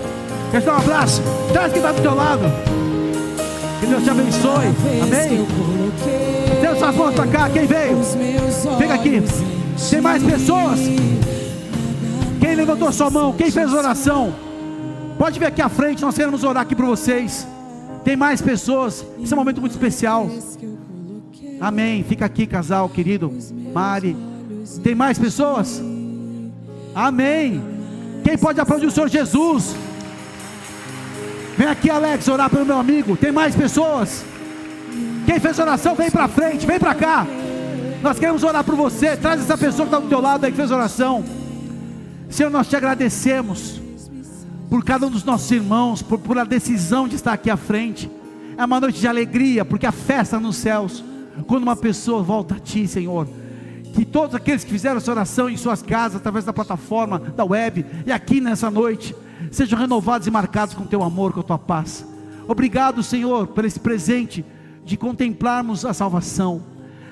Quero te dar um abraço. Traz quem está do teu lado. Que Deus te abençoe. Amém. Tem suas mãos para cá, quem veio? Vem aqui. Tem mais pessoas? Quem levantou sua mão? Quem fez oração? Pode vir aqui à frente, nós queremos orar aqui por vocês. Tem mais pessoas, esse é um momento muito especial. Amém. Fica aqui, casal querido. Mari. Tem mais pessoas? Amém. Quem pode aplaudir o Senhor Jesus? Vem aqui, Alex, orar pelo meu amigo. Tem mais pessoas? Quem fez oração, vem para frente, vem para cá. Nós queremos orar por você. Traz essa pessoa que está do teu lado aí, que fez oração. Senhor, nós te agradecemos por cada um dos nossos irmãos, por a decisão de estar aqui à frente. É uma noite de alegria, porque a festa nos céus, quando uma pessoa volta a Ti, Senhor. Que todos aqueles que fizeram essa oração em suas casas, através da plataforma, da web, e aqui nessa noite, sejam renovados e marcados com Teu amor, com a Tua paz. Obrigado, Senhor, por esse presente de contemplarmos a salvação,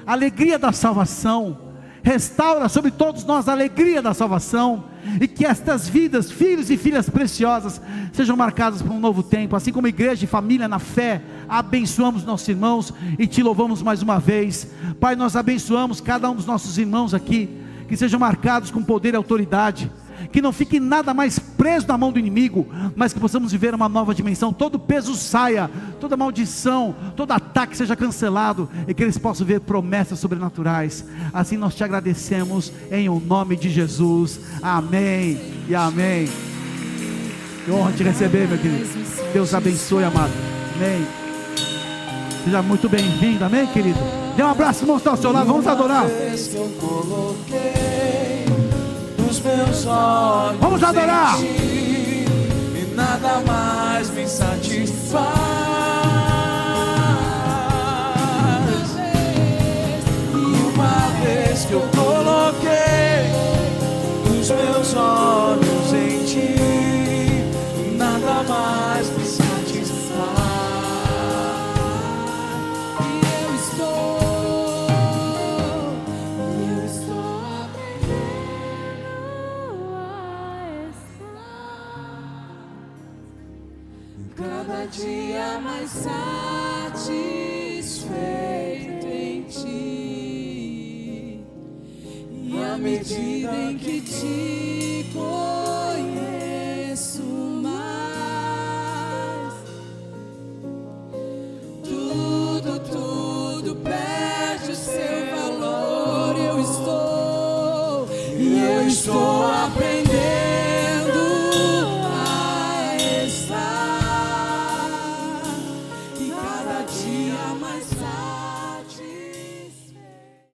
a alegria da salvação. Restaura sobre todos nós a alegria da salvação, e que estas vidas, filhos e filhas preciosas, sejam marcadas por um novo tempo. Assim como igreja e família na fé, abençoamos nossos irmãos e Te louvamos mais uma vez. Pai, nós abençoamos cada um dos nossos irmãos aqui, que sejam marcados com poder e autoridade, que não fique nada mais preso na mão do inimigo, mas que possamos viver uma nova dimensão. Todo peso saia, toda maldição, todo ataque seja cancelado, e que eles possam ver promessas sobrenaturais. Assim nós Te agradecemos, em o nome de Jesus. Amém e amém. Que honra Te receber, meu querido. Deus abençoe, amado. Amém. Seja muito bem-vindo, amém, querido. Dê um abraço, irmão, está ao seu lado. Vamos adorar. Vamos adorar. E nada mais me satisfaz. E uma vez que eu coloquei os meus olhos em Ti, nada mais me satisfaz. Dia mais satisfeito em Ti, e à medida em que Te conheço mais, tudo perde o seu valor. Eu estou aprendendo a estar, e cada dia mais